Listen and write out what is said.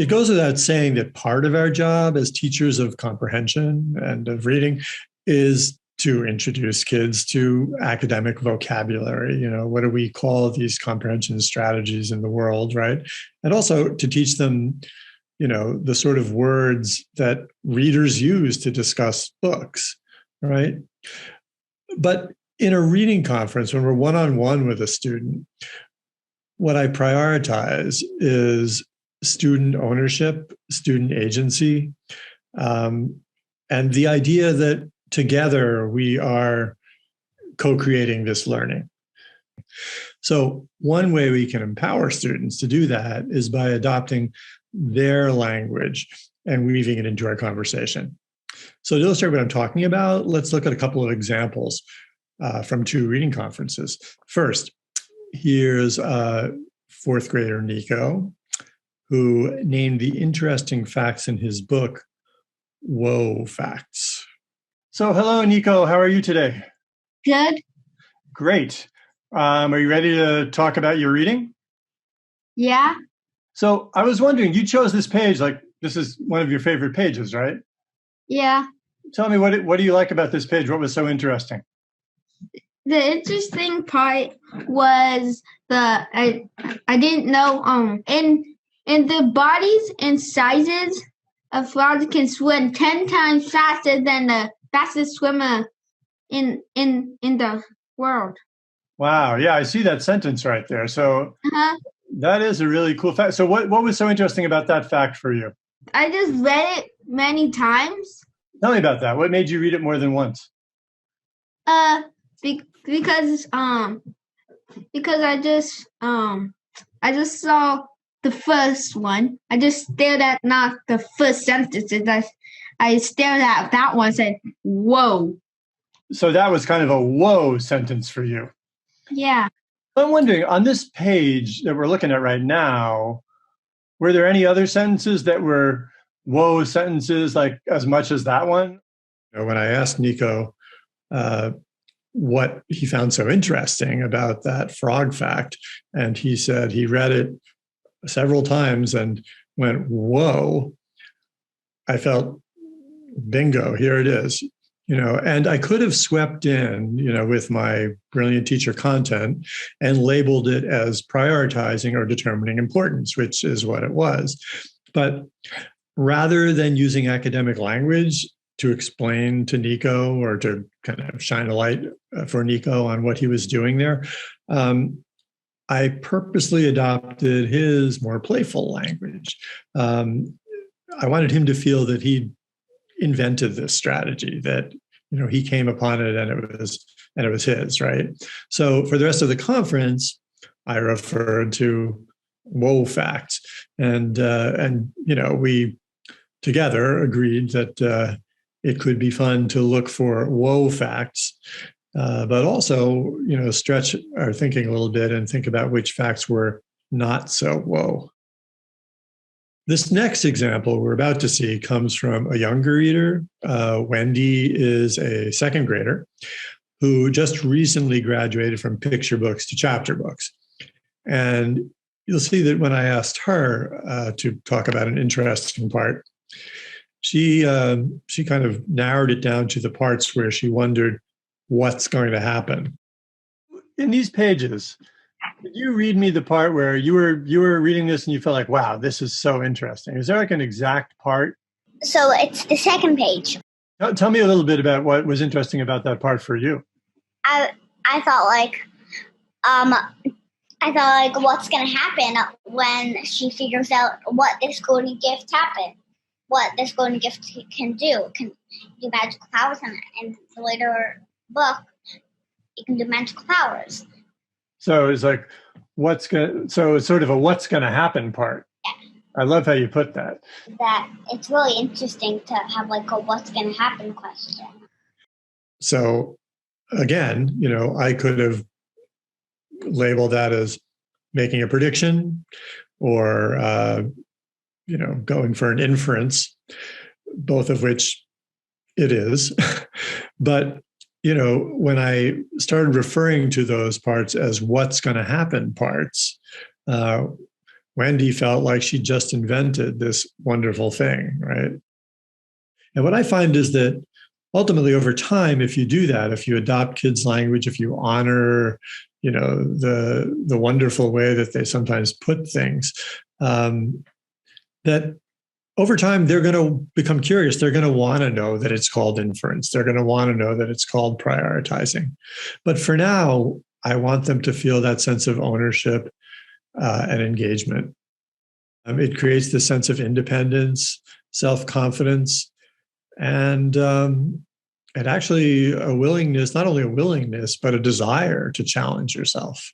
it goes without saying that part of our job as teachers of comprehension and of reading is to introduce kids to academic vocabulary. What do we call these comprehension strategies in the world, right? And also to teach them, the sort of words that readers use to discuss books, right? But in a reading conference, when we're one-on-one with a student, what I prioritize is student ownership, student agency, and the idea that together we are co-creating this learning. So one way we can empower students to do that is by adopting their language and weaving it into our conversation. So to illustrate what I'm talking about, let's look at a couple of examples from 2 reading conferences. First, here's fourth grader Nico, who named the interesting facts in his book, Whoa Facts. So hello, Nico. How are you today? Good. Great. Are you ready to talk about your reading? Yeah. So I was wondering, you chose this page, like this is one of your favorite pages, right? Yeah. Tell me, what do you like about this page? What was so interesting? The interesting part was I didn't know in the bodies and sizes of frogs can swim 10 times faster than the fastest swimmer in the world. Wow. Yeah, I see that sentence right there. So that is a really cool fact. So what was so interesting about that fact for you? I just read it many times. Tell me about that. What made you read it more than once? Because I just saw the first one. I just stared at not the first sentences. I stared at that one and said, whoa. So that was kind of a whoa sentence for you. Yeah. I'm wondering, on this page that we're looking at right now, were there any other sentences that were whoa sentences, like as much as that one? When I asked Nico what he found so interesting about that frog fact, and he said he read it several times and went, whoa, I felt, bingo, here it is. And I could have swept in, with my brilliant teacher content and labeled it as prioritizing or determining importance, which is what it was. But rather than using academic language to explain to Nico or to kind of shine a light for Nico on what he was doing there, I purposely adopted his more playful language. I wanted him to feel that he invented this strategy, that he came upon it and it was his, right? So for the rest of the conference, I referred to whoa facts, and we together agreed that it could be fun to look for whoa facts, but also stretch our thinking a little bit and think about which facts were not so whoa. This next example we're about to see comes from a younger reader. Wendy is a second grader who just recently graduated from picture books to chapter books. And you'll see that when I asked her to talk about an interesting part, she kind of narrowed it down to the parts where she wondered what's going to happen. In these pages, did you read me the part where you were reading this and you felt like, wow, this is so interesting? Is there like an exact part? So it's the second page. Tell me a little bit about what was interesting about that part for you. I thought what's going to happen when she figures out what this golden gift happened, what this golden gift can do magical powers, and in the later book, you can do magical powers. So it's like, so it's sort of a what's going to happen part. Yeah. I love how you put that. That it's really interesting to have like a what's going to happen question. So again, I could have labeled that as making a prediction or, going for an inference, both of which it is. But when I started referring to those parts as what's going to happen parts, Wendy felt like she just invented this wonderful thing, right? And what I find is that ultimately over time, if you do that, if you adopt kids' language, if you honor, the wonderful way that they sometimes put things, that over time they're going to become curious. They're going to want to know that it's called inference. They're going to want to know that it's called prioritizing. But for now, I want them to feel that sense of ownership and engagement. It creates the sense of independence, self-confidence, and actually a willingness, not only a willingness, but a desire to challenge yourself.